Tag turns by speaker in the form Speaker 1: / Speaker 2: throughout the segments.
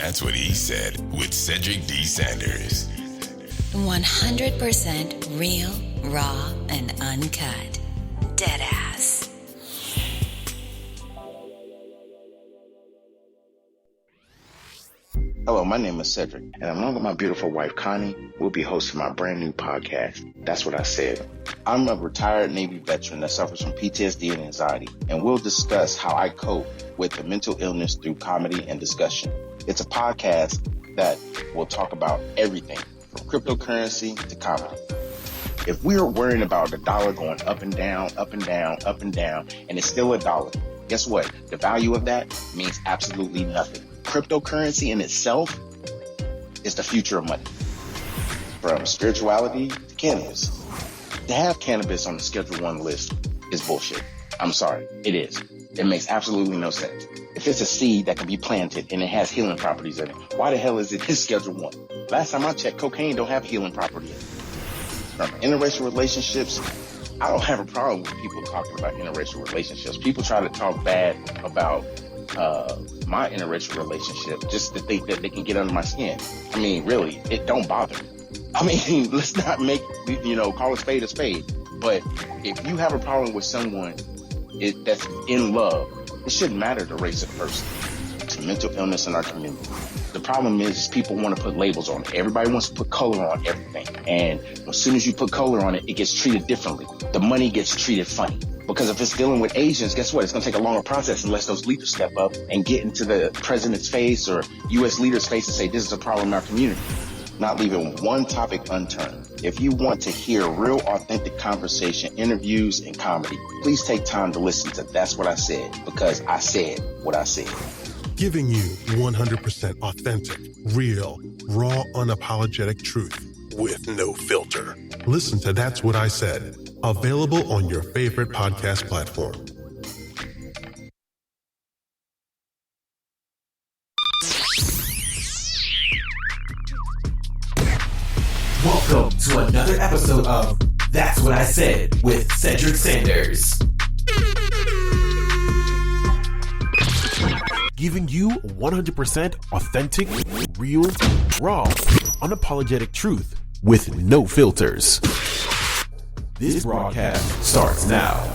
Speaker 1: That's What He Said with Cedric D. Sanders.
Speaker 2: 100% real, raw, and uncut. Deadass.
Speaker 3: Hello, my name is Cedric, and along with my beautiful wife, Connie, we'll be hosting my brand new podcast, That's What I Said. I'm a retired Navy veteran that suffers from PTSD and anxiety, and we'll discuss how I cope with the mental illness through comedy and discussion. It's a podcast that will talk about everything from cryptocurrency to comedy. If we are worrying about the dollar going up and down, up and down, up and down, and it's still a dollar, guess what? The value of that means absolutely nothing. Cryptocurrency in itself is the future of money. From spirituality to cannabis. To have cannabis on the Schedule 1 list is bullshit. I'm sorry, it is. It makes absolutely no sense. If it's a seed that can be planted and it has healing properties in it, why the hell is it in Schedule 1? Last time I checked, cocaine don't have a healing property in it. From interracial relationships, I don't have a problem with people talking about interracial relationships. People try to talk bad about my interracial relationship just to think that they can get under my skin. I mean, really, it don't bother me. I mean, let's not make, call a spade a spade. But if you have a problem with someone that's in love, it shouldn't matter the race of the person. It's a mental illness in our community. The problem is people want to put labels on it. Everybody wants to put color on everything. And as soon as you put color on it, it gets treated differently. The money gets treated funny. Because if it's dealing with Asians, guess what? It's going to take a longer process unless those leaders step up and get into the president's face or U.S. leaders' face and say, this is a problem in our community. Not leaving one topic unturned. If you want to hear real, authentic conversation, interviews, and comedy, please take time to listen to That's What I Said, because I said what I said.
Speaker 4: Giving you 100% authentic, real, raw, unapologetic truth with no filter. Listen to That's What I Said. Available on your favorite podcast platform.
Speaker 5: Welcome to another episode of That's What I Said with Cedric Sanders. Giving you 100% authentic, real, raw, unapologetic truth with no filters. This broadcast starts now.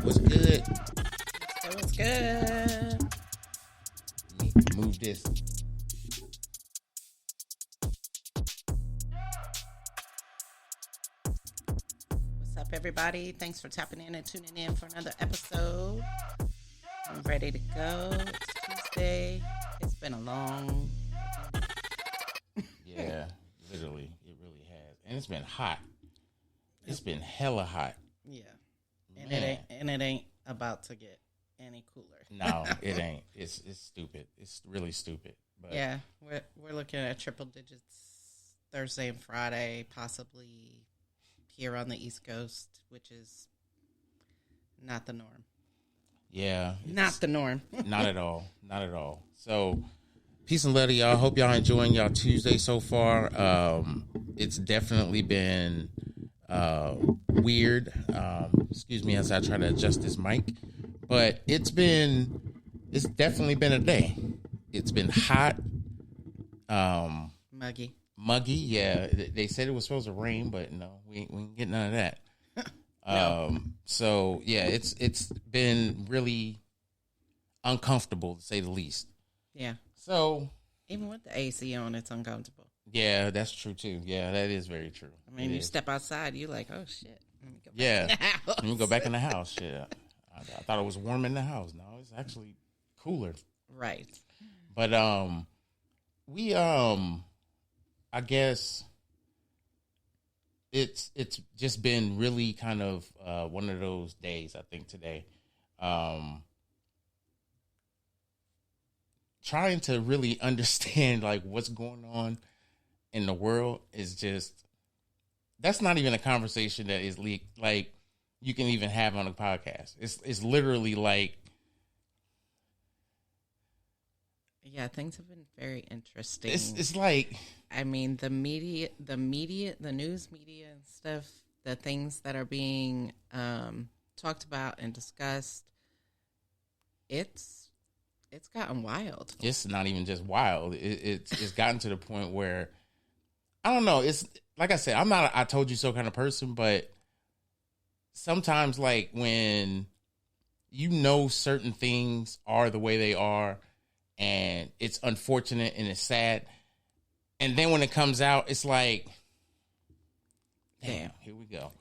Speaker 6: What's good?
Speaker 7: What's good?
Speaker 6: Move this.
Speaker 7: What's up, everybody? Thanks for tapping in and tuning in for another episode. I'm ready to go. It's Tuesday. It's been a long...
Speaker 6: Yeah, literally. It really has. And it's been hot. It's been hella hot.
Speaker 7: Yeah. And it ain't about to get any cooler.
Speaker 6: No, it ain't. It's stupid. It's really stupid. But
Speaker 7: yeah, we're looking at triple digits Thursday and Friday, possibly here on the East Coast, which is not the norm.
Speaker 6: Yeah.
Speaker 7: Not the norm.
Speaker 6: Not at all. Not at all. So, peace and love to y'all. Hope y'all enjoying y'all Tuesday so far. It's definitely been weird. Excuse me as I try to adjust this mic. But it's definitely been a day. It's been hot. Muggy. Yeah. They said it was supposed to rain, but no, we ain't get none of that.
Speaker 7: No.
Speaker 6: So yeah, it's been really uncomfortable to say the least.
Speaker 7: Yeah.
Speaker 6: So
Speaker 7: even with the AC on, it's uncomfortable.
Speaker 6: Yeah, that's true too. Yeah, that is very true.
Speaker 7: I mean, you step outside, you're like, oh shit. Let me go back
Speaker 6: Yeah.
Speaker 7: in the house.
Speaker 6: Let me go back in the house. Yeah. I thought it was warm in the house. No, it's actually cooler.
Speaker 7: Right.
Speaker 6: But we I guess it's just been really kind of one of those days, I think, today. Trying to really understand like what's going on in the world is just, that's not even a conversation that is like you can even have on a podcast. It's literally like,
Speaker 7: yeah, things have been very interesting.
Speaker 6: It's like,
Speaker 7: I mean, the media, the news media and stuff, the things that are being talked about and discussed, it's gotten wild.
Speaker 6: It's not even just wild. It's gotten to the point where, I don't know. It's like I said, I'm not a I told you so kind of person, but sometimes like when you know certain things are the way they are and it's unfortunate and it's sad, and then when it comes out, it's like, damn, here we go.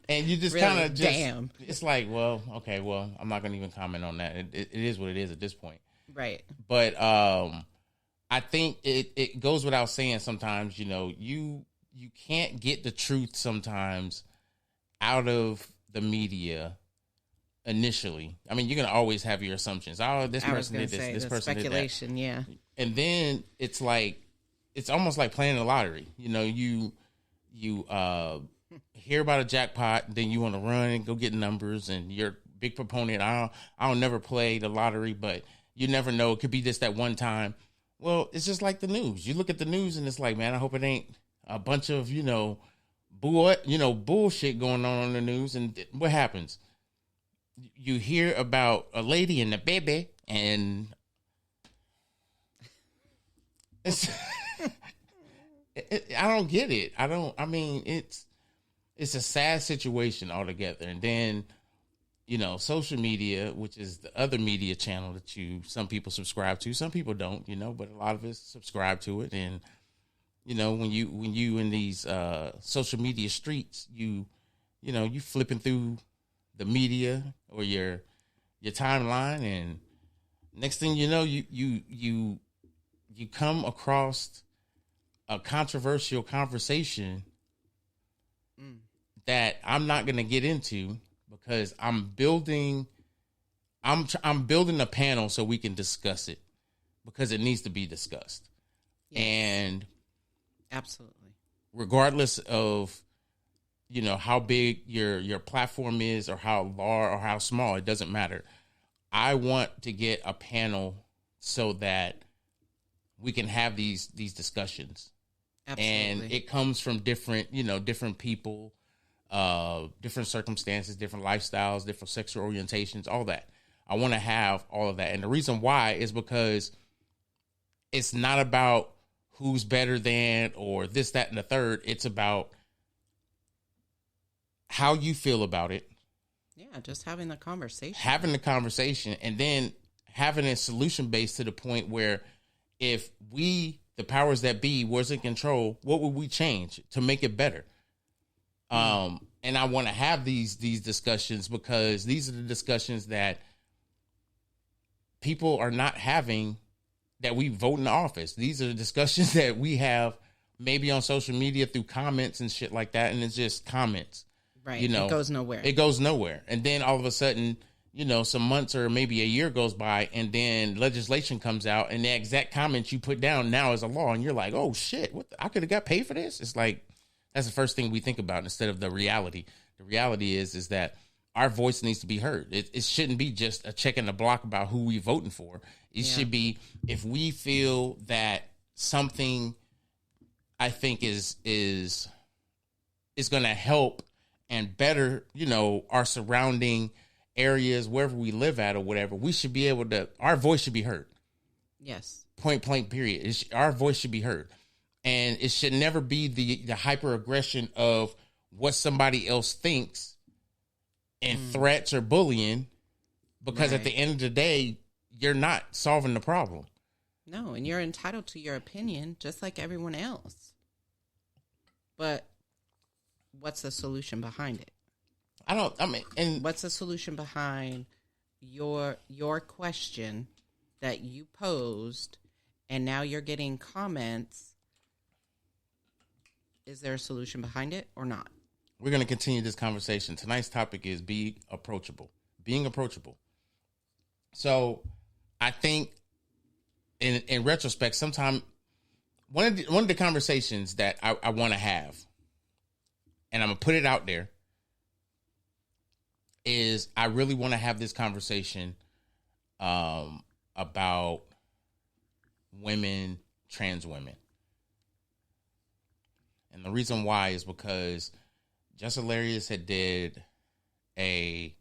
Speaker 6: And you just
Speaker 7: Really?
Speaker 6: kind of just,
Speaker 7: damn.
Speaker 6: It's like, well, okay, well, I'm not going to even comment on that. It is what it is at this point.
Speaker 7: Right.
Speaker 6: But I think it goes without saying sometimes, you know, you can't get the truth sometimes out of the media initially. I mean, you're going to always have your assumptions. Oh, this person did this, this person did that.
Speaker 7: Speculation, yeah.
Speaker 6: And then it's like, it's almost like playing the lottery. You know, you hear about a jackpot, then you want to run and go get numbers, and you're a big proponent. I'll never play the lottery, but you never know. It could be just that one time. Well, it's just like the news. You look at the news and it's like, man, I hope it ain't a bunch of, bullshit going on in the news. And what happens? You hear about a lady and a baby, and it's I don't get it. It's a sad situation altogether. And then, social media, which is the other media channel that some people subscribe to, some people don't, but a lot of us subscribe to it. And, when you in these social media streets, you flipping through the media or your timeline, and next thing you know, you come across a controversial conversation that I'm not going to get into because I'm building a panel so we can discuss it because it needs to be discussed. Yes. And
Speaker 7: absolutely,
Speaker 6: regardless of, how big your platform is or how large or how small, it doesn't matter. I want to get a panel so that we can have these discussions. Absolutely. And it comes from different people, different circumstances, different lifestyles, different sexual orientations, all that. I want to have all of that. And the reason why is because it's not about who's better than or this, that, and the third. It's about how you feel about it.
Speaker 7: Yeah, just having the conversation.
Speaker 6: And then having a solution based to the point where if we, the powers that be, was in control, what would we change to make it better? And I want to have these discussions because these are the discussions that people are not having that we vote in the office. These are the discussions that we have maybe on social media through comments and shit like that. And it's just comments.
Speaker 7: Right. It goes nowhere.
Speaker 6: And then all of a sudden, some months or maybe a year goes by and then legislation comes out and the exact comments you put down now is a law. And you're like, oh shit, I could have got paid for this. It's like, that's the first thing we think about instead of the reality. The reality is that our voice needs to be heard. It shouldn't be just a check in the block about who we voting for. It should be, if we feel that something I think is going to help and better, our surrounding areas, wherever we live at or whatever, we should be able to, our voice should be heard.
Speaker 7: Yes.
Speaker 6: Point blank, period. Our voice should be heard. And it should never be the hyper aggression of what somebody else thinks and threats or bullying, because at the end of the day, you're not solving the problem.
Speaker 7: No, and you're entitled to your opinion just like everyone else. But what's the solution behind it? And what's the solution behind your question that you posed, and now you're getting comments? Is there a solution behind it or not?
Speaker 6: We're going to continue this conversation. Tonight's topic is being approachable. So I think in retrospect, sometime one of the conversations that I want to have, and I'm going to put it out there, is I really want to have this conversation about women, trans women. And the reason why is because Just Hilarious had did a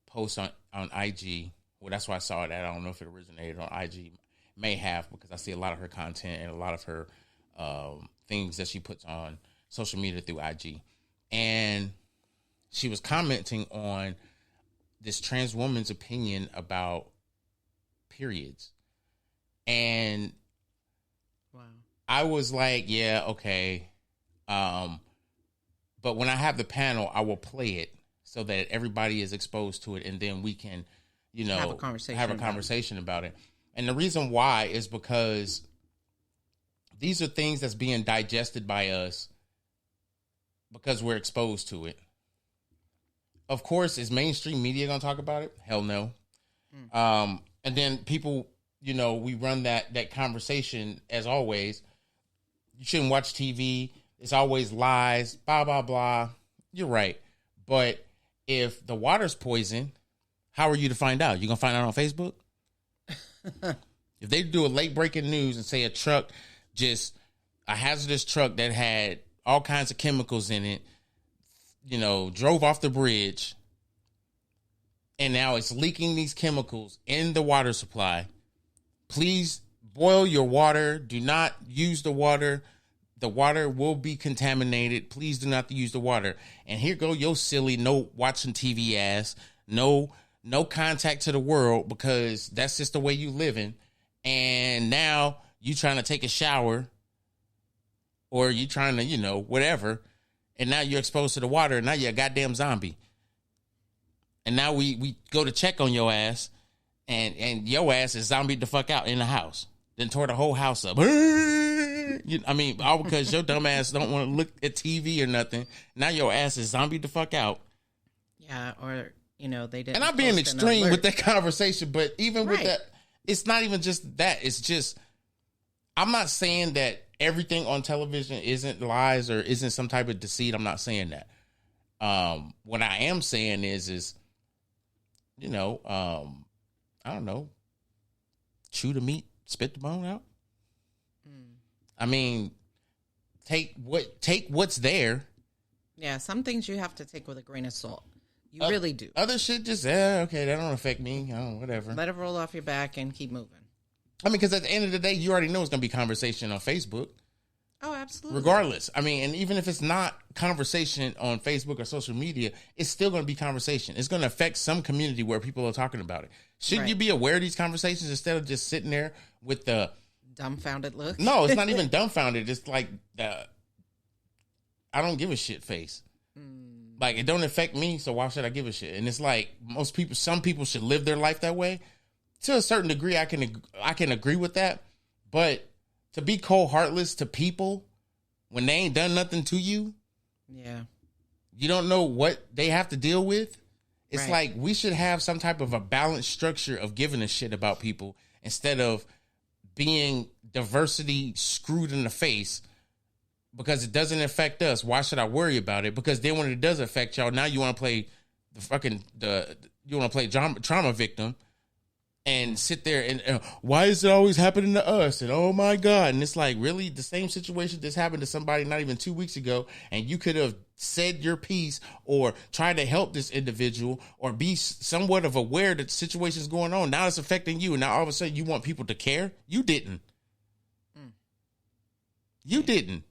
Speaker 6: post on IG. Well, that's why I saw it. I don't know if it originated on IG. May have, because I see a lot of her content and a lot of her things that she puts on social media through IG. And she was commenting on this trans woman's opinion about periods. And
Speaker 7: wow.
Speaker 6: I was like, yeah, okay. But when I have the panel, I will play it so that everybody is exposed to it, and then we can, have a conversation about it. And the reason why is because these are things that's being digested by us because we're exposed to it. Of course, is mainstream media going to talk about it? Hell no. And then people, we run that conversation as always. You shouldn't watch TV. It's always lies, blah, blah, blah. You're right. But if the water's poison, how are you to find out? You're going to find out on Facebook? If they do a late breaking news and say a hazardous truck that had all kinds of chemicals in it, drove off the bridge, and now it's leaking these chemicals in the water supply, please boil your water. Do not use the water. The water will be contaminated. Please do not use the water. And here go your silly no watching TV ass, no contact to the world, because that's just the way you living. And now you trying to take a shower, or you trying to, whatever. And now you're exposed to the water, and now you're a goddamn zombie. And now we go to check on your ass, and your ass is zombied the fuck out in the house. Then tore the whole house up. All because your dumb ass don't want to look at TV or nothing. Now your ass is zombied the fuck out.
Speaker 7: Yeah, or, they didn't.
Speaker 6: And I'm being extreme with that conversation, but even with that, it's not even just that. It's just, I'm not saying that everything on television isn't lies or isn't some type of deceit. I'm not saying that. What I am saying is, I don't know, chew the meat, spit the bone out. I mean, take what's there.
Speaker 7: Yeah, some things you have to take with a grain of salt. You really do.
Speaker 6: Other shit just, okay, that don't affect me. Whatever.
Speaker 7: Let it roll off your back and keep moving.
Speaker 6: Because at the end of the day, you already know it's going to be conversation on Facebook.
Speaker 7: Oh, absolutely.
Speaker 6: Regardless. And even if it's not conversation on Facebook or social media, it's still going to be conversation. It's going to affect some community where people are talking about it. Shouldn't you be aware of these conversations instead of just sitting there with the
Speaker 7: dumbfounded look?
Speaker 6: No, it's not even dumbfounded. It's like I don't give a shit face. Like, it don't affect me, so why should I give a shit? And it's like some people should live their life that way. To a certain degree, I can agree with that. But to be cold heartless to people when they ain't done nothing to you, you don't know what they have to deal with. It's like we should have some type of a balanced structure of giving a shit about people instead of being diversity screwed in the face because it doesn't affect us. Why should I worry about it? Because then when it does affect y'all, now you want to play trauma victim and sit there and why is it always happening to us? And oh my God. And it's like, really the same situation that's happened to somebody not even 2 weeks ago. And you could have said your piece or tried to help this individual or be somewhat of aware that the situation is going on. Now it's affecting you. And now all of a sudden you want people to care. You didn't. You didn't.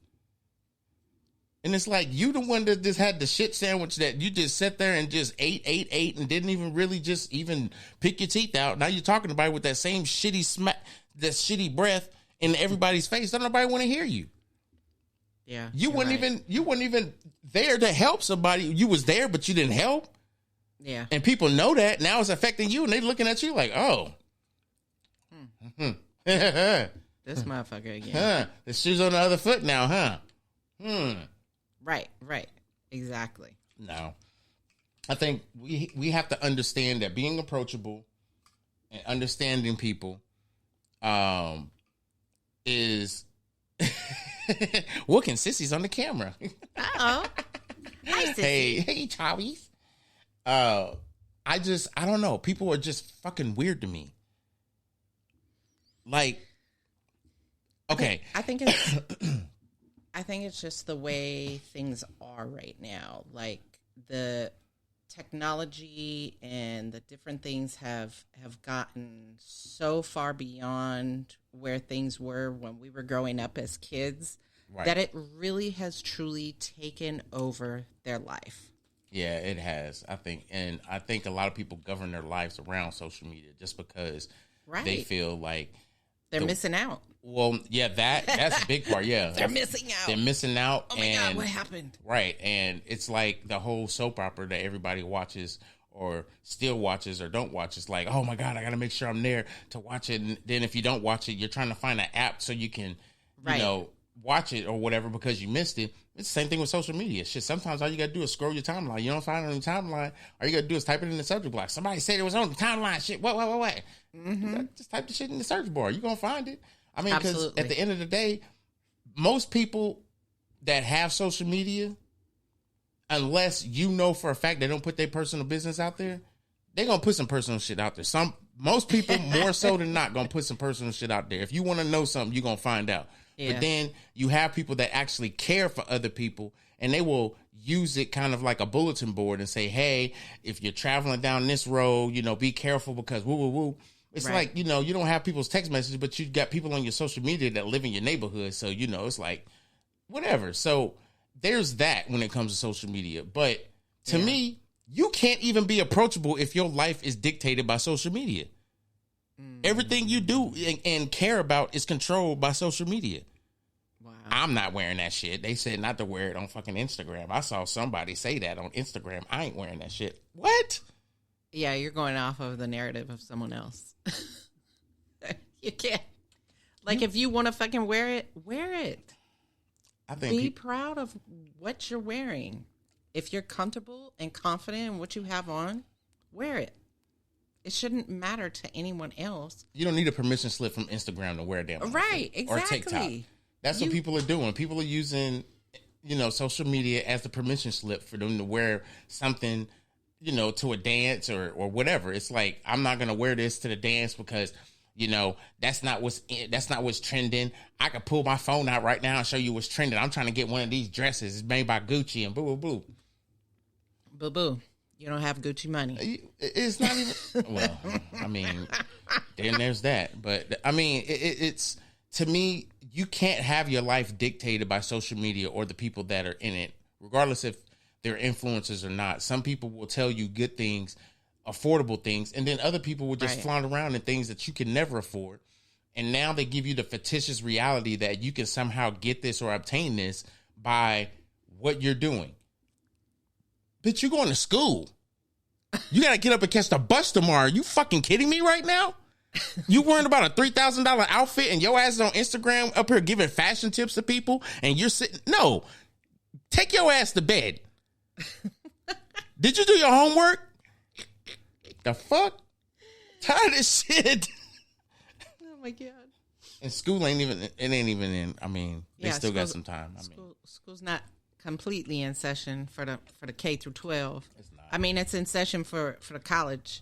Speaker 6: And it's like, you the one that just had the shit sandwich that you just sat there and just ate, and didn't even really just even pick your teeth out. Now you're talking about it with that same shitty smack, that shitty breath in everybody's face. Don't nobody want to hear you.
Speaker 7: Yeah.
Speaker 6: You weren't even there to help somebody. You was there, but you didn't help.
Speaker 7: Yeah.
Speaker 6: And people know that. Now it's affecting you, and they looking at you like, oh.
Speaker 7: This motherfucker again.
Speaker 6: The shoe's on the other foot now, huh?
Speaker 7: Right. Exactly.
Speaker 6: No. I think we have to understand that being approachable and understanding people is looking sissies on the camera.
Speaker 7: Uh-oh. Hi, sissy.
Speaker 6: Hey, Chavis. I don't know. People are just fucking weird to me. Like, okay.
Speaker 7: I think it's just the way things are right now. Like the technology and the different things have gotten so far beyond where things were when we were growing up as kids, right, that it really has truly taken over their life.
Speaker 6: Yeah, it has. I think a lot of people govern their lives around social media just because they feel like
Speaker 7: they're missing out.
Speaker 6: Well, yeah, that's a big part. Yeah,
Speaker 7: They're missing out.
Speaker 6: They're missing out.
Speaker 7: Oh my God, what happened?
Speaker 6: Right, and it's like the whole soap opera that everybody watches or still watches or don't watch. It's like, oh my God, I got to make sure I'm there to watch it. And then if you don't watch it, you're trying to find an app so you can, watch it or whatever because you missed it. It's the same thing with social media. Shit, sometimes all you got to do is scroll your timeline. You don't find it on your timeline. All you got to do is type it in the subject block. Somebody said it was on the timeline. Shit, what? Mm-hmm. Just type the shit in the search bar. You're going to find it. I mean, because at the end of the day, most people that have social media, unless you know for a fact they don't put their personal business out there, they're going to put some personal shit out there. Most people, more so than not, going to put some personal shit out there. If you want to know something, you're going to find out. Yeah. But then you have people that actually care for other people, and they will use it kind of like a bulletin board and say, hey, if you're traveling down this road, be careful because woo, woo, woo. It's like, you don't have people's text messages, but you got people on your social media that live in your neighborhood. So, it's like, whatever. So there's that when it comes to social media. But to me, you can't even be approachable if your life is dictated by social media. Everything you do and care about is controlled by social media. Wow. I'm not wearing that shit. They said not to wear it on fucking Instagram. I saw somebody say that on Instagram. I ain't wearing that shit. What?
Speaker 7: Yeah, you're going off of the narrative of someone else. You can't. Like, if you want to fucking wear it, wear it.
Speaker 6: I think
Speaker 7: be proud of what you're wearing. If you're comfortable and confident in what you have on, wear it. It shouldn't matter to anyone else.
Speaker 6: You don't need a permission slip from Instagram to wear a damn outfit.
Speaker 7: Right, exactly.
Speaker 6: Or TikTok. That's what people are doing. People are using, social media as the permission slip for them to wear something, to a dance or whatever. It's like, I'm not going to wear this to the dance because, that's not what's trending. I could pull my phone out right now and show you what's trending. I'm trying to get one of these dresses. It's made by Gucci and boo, boo, boo.
Speaker 7: Boo, boo. You don't have Gucci money.
Speaker 6: It's not even, well, I mean, then there's that. But, I mean, it's, to me, you can't have your life dictated by social media or the people that are in it, regardless if they're influencers or not. Some people will tell you good things, affordable things, and then other people will just flaunt around in things that you can never afford. And now they give you the fictitious reality that you can somehow get this or obtain this by what you're doing. Bitch, you're going to school. You got to get up and catch the bus tomorrow. You fucking kidding me right now? You worrying about a $3,000 outfit and your ass is on Instagram up here giving fashion tips to people and you're sitting. No, take your ass to bed. Did you do your homework? The fuck? Tired of this shit.
Speaker 7: Oh my God.
Speaker 6: And school ain't even in. I mean, they still got some time.
Speaker 7: School's not completely in session for the K through 12.
Speaker 6: It's not.
Speaker 7: I mean, it's in session for the college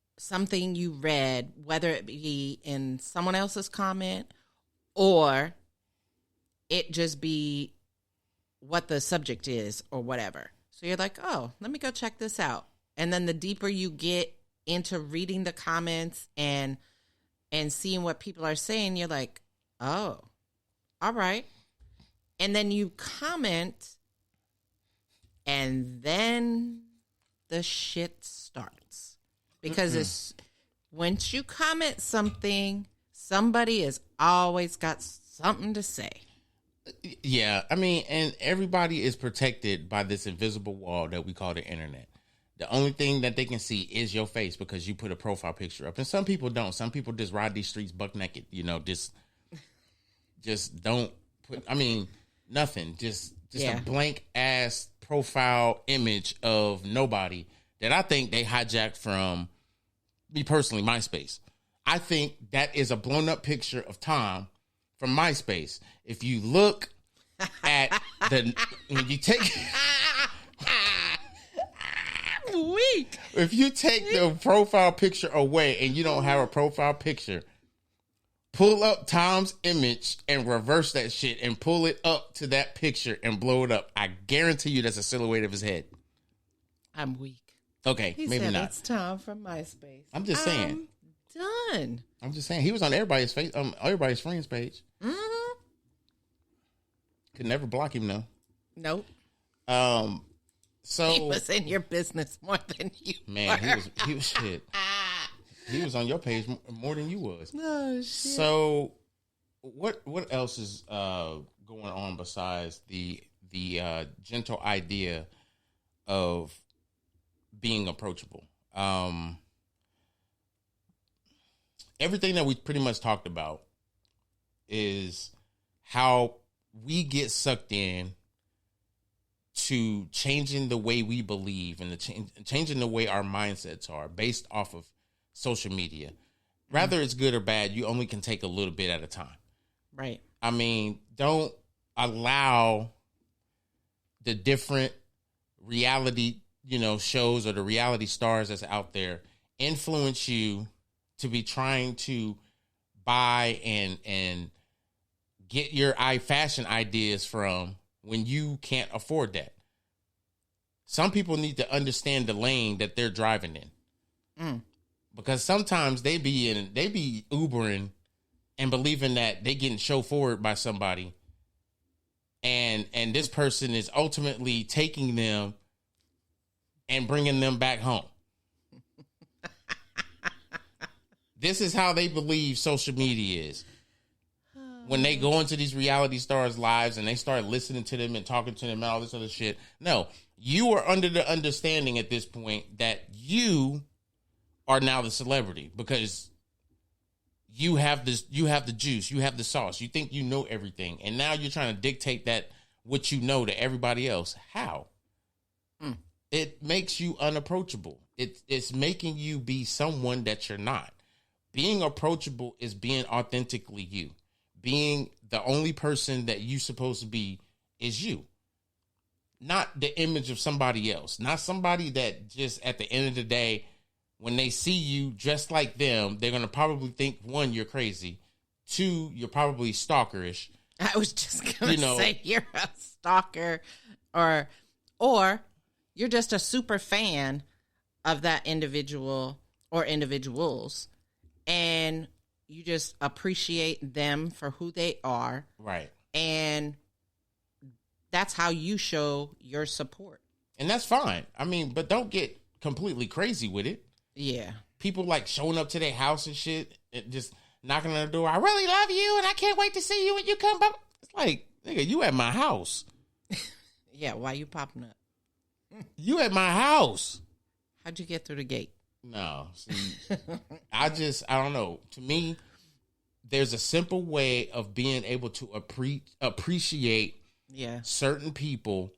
Speaker 7: something you read, whether it be in someone else's comment or it just be what the subject is or whatever. So you're like, oh, let me go check this out. And then the deeper you get into reading the comments and seeing what people are saying, you're like, oh, all right. And then you comment, and then the shit starts. Because it's once you comment something, somebody has always got something to say.
Speaker 6: Yeah, I mean, and everybody is protected by this invisible wall that we call the internet. The only thing that they can see is your face because you put a profile picture up. And some people don't. Some people just ride these streets buck naked, just don't put, I mean, nothing. Just a blank ass profile image of nobody that I think they hijacked from me personally, MySpace. I think that is a blown up picture of Tom from MySpace. If you look at when you take
Speaker 7: Weak.
Speaker 6: If you take the profile picture away and you don't have a profile picture, pull up Tom's image and reverse that shit and pull it up to that picture and blow it up. I guarantee you that's a silhouette of his head.
Speaker 7: I'm weak.
Speaker 6: Okay,
Speaker 7: He
Speaker 6: maybe
Speaker 7: said
Speaker 6: not.
Speaker 7: It's Tom from MySpace.
Speaker 6: I'm just saying.
Speaker 7: Done.
Speaker 6: I'm just saying. He was on everybody's face, everybody's friends page.
Speaker 7: Mm-hmm.
Speaker 6: Could never block him though.
Speaker 7: Nope.
Speaker 6: So
Speaker 7: he was in your business more than you.
Speaker 6: Man,
Speaker 7: were.
Speaker 6: he was shit. He was on your page more than you was.
Speaker 7: Oh shit.
Speaker 6: So what else is going on besides the gentle idea of being approachable? Everything that we pretty much talked about is how we get sucked in to changing the way we believe and changing the way our mindsets are based off of social media. Rather it's good or bad, you only can take a little bit at a time.
Speaker 7: Right.
Speaker 6: I mean, don't allow the different reality, shows or the reality stars that's out there influence you to be trying to buy and get your fashion ideas from when you can't afford that. Some people need to understand the lane that they're driving in. Because sometimes they be Ubering and believing that they getting chauffeured by somebody. And this person is ultimately taking them and bringing them back home. This is how they believe social media is. When they go into these reality stars' lives and they start listening to them and talking to them and all this other shit. No, you are under the understanding at this point that you are now the celebrity because you have this, you have the juice, you have the sauce. You think you know everything. And now you're trying to dictate that what you know to everybody else. How? It makes you unapproachable. It's making you be someone that you're not. Being approachable is being authentically you. Being the only person that you supposed to be is you. Not the image of somebody else. Not somebody that just at the end of the day, when they see you dressed like them, they're going to probably think, one, you're crazy. Two, you're probably stalkerish.
Speaker 7: I was just going to say you're a stalker or you're just a super fan of that individual or individuals and you just appreciate them for who they are.
Speaker 6: Right.
Speaker 7: And that's how you show your support.
Speaker 6: And that's fine. I mean, but don't get completely crazy with it.
Speaker 7: Yeah.
Speaker 6: People like showing up to their house and shit and just knocking on the door. I really love you and I can't wait to see you when you come back. It's like, nigga, you at my house.
Speaker 7: Yeah, why you popping up?
Speaker 6: You at my house.
Speaker 7: How'd you get through the gate?
Speaker 6: No, see, I don't know. To me, there's a simple way of being able to appreciate certain people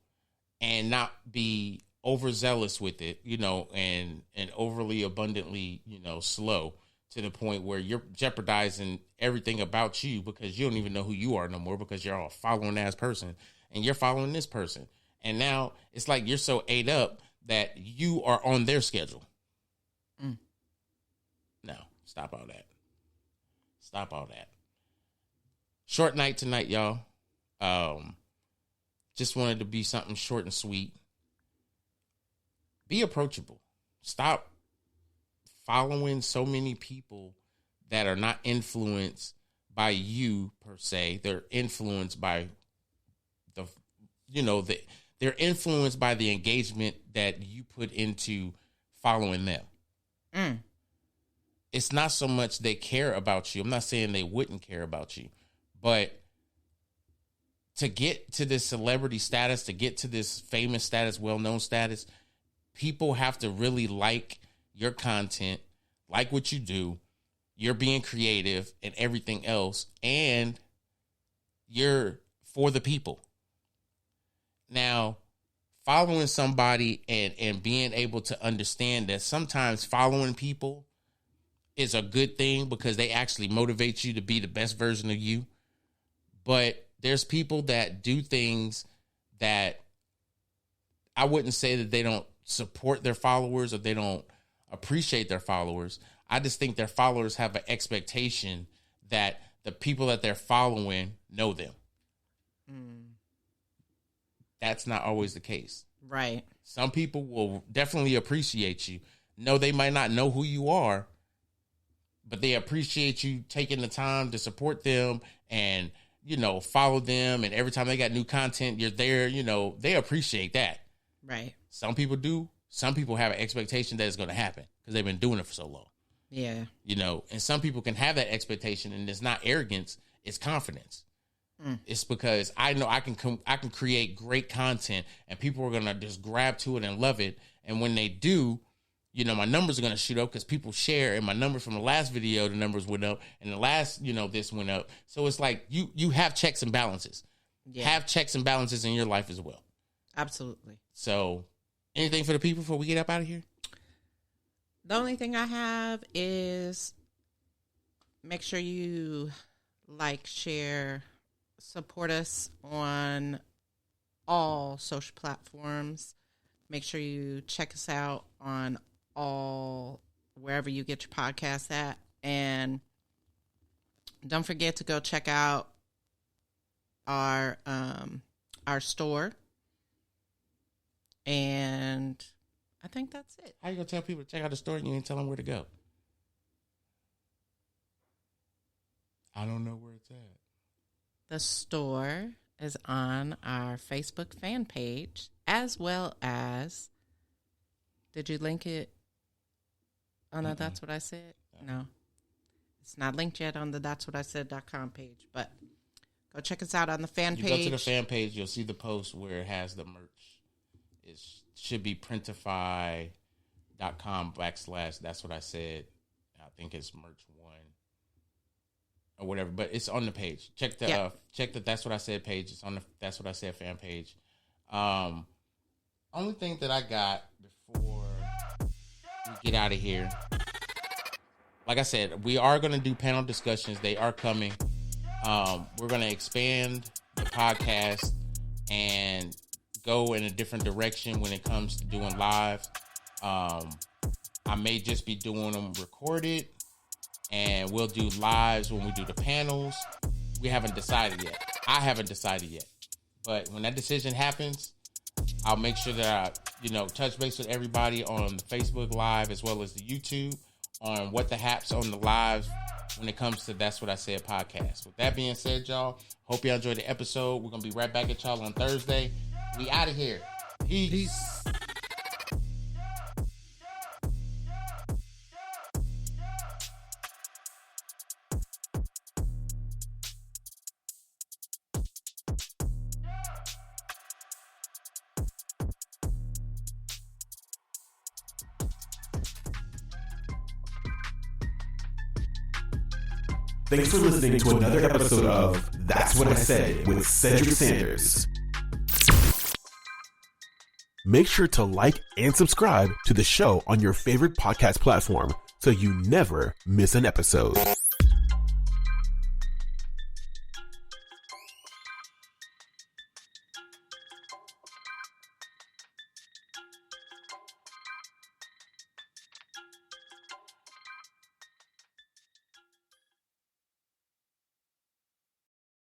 Speaker 6: and not be overzealous with it, and overly abundantly, slow to the point where you're jeopardizing everything about you because you don't even know who you are no more because you're all following ass person and you're following this person. And now it's like you're so ate up that you are on their schedule. No, stop all that. Stop all that. Short night tonight, y'all. Just wanted to be something short and sweet. Be approachable. Stop following so many people that are not influenced by you per se. They're influenced by they're influenced by the engagement that you put into following them. It's not so much they care about you. I'm not saying they wouldn't care about you, but to get to this celebrity status, to get to this famous status, well-known status, people have to really like your content, like what you do. You're being creative and everything else, and you're for the people. Now, following somebody and being able to understand that sometimes following people is a good thing because they actually motivate you to be the best version of you. But there's people that do things that I wouldn't say that they don't support their followers or they don't appreciate their followers. I just think their followers have an expectation that the people that they're following know them. That's not always the case.
Speaker 7: Right.
Speaker 6: Some people will definitely appreciate you. No, they might not know who you are, but they appreciate you taking the time to support them and, follow them. And every time they got new content, you're there, they appreciate that.
Speaker 7: Right.
Speaker 6: Some people do. Some people have an expectation that it's going to happen because they've been doing it for so long.
Speaker 7: Yeah.
Speaker 6: And some people can have that expectation, and it's not arrogance, it's confidence. It's because I know I can create great content and people are going to just grab to it and love it. And when they do, my numbers are going to shoot up because people share, and my numbers from the last video, the numbers went up, and the last, this went up. So it's like you have checks and balances. Yeah. Have checks and balances in your life as well.
Speaker 7: Absolutely. So
Speaker 6: anything for the people before we get up out of here?
Speaker 7: The only thing I have is make sure you like, share, support us on all social platforms. Make sure you check us out on wherever you get your podcasts at. And don't forget to go check out our store. And I think that's it.
Speaker 6: How you gonna tell people to check out the store and you ain't tell them where to go? I don't know where it's at.
Speaker 7: The store is on our Facebook fan page, as well as, did you link it on the That's What I Said? No. It's not linked yet on the that'swhatisaid.com page, but go check us out on the fan page.
Speaker 6: You go to the fan page, you'll see the post where it has the merch. It should be printify.com/that's what I said. I think it's merch 1 or whatever, but it's on the page. Check the That's What I Said page. It's on the That's What I Said fan page. Only thing that I got before we get out of here, like I said, we are going to do panel discussions. They are coming. We're going to expand the podcast and go in a different direction when it comes to doing live. I may just be doing them recorded, and we'll do lives when we do the panels. We haven't decided yet. I haven't decided yet. But when that decision happens, I'll make sure that I, touch base with everybody on the Facebook Live as well as the YouTube on what the haps on the lives when it comes to That's What I Said podcast. With that being said, y'all, hope y'all enjoyed the episode. We're going to be right back at y'all on Thursday. We out of here. Peace.
Speaker 5: Thanks for listening to another episode of That's What I Said with Cedric Sanders. Make sure to like and subscribe to the show on your favorite podcast platform so you never miss an episode.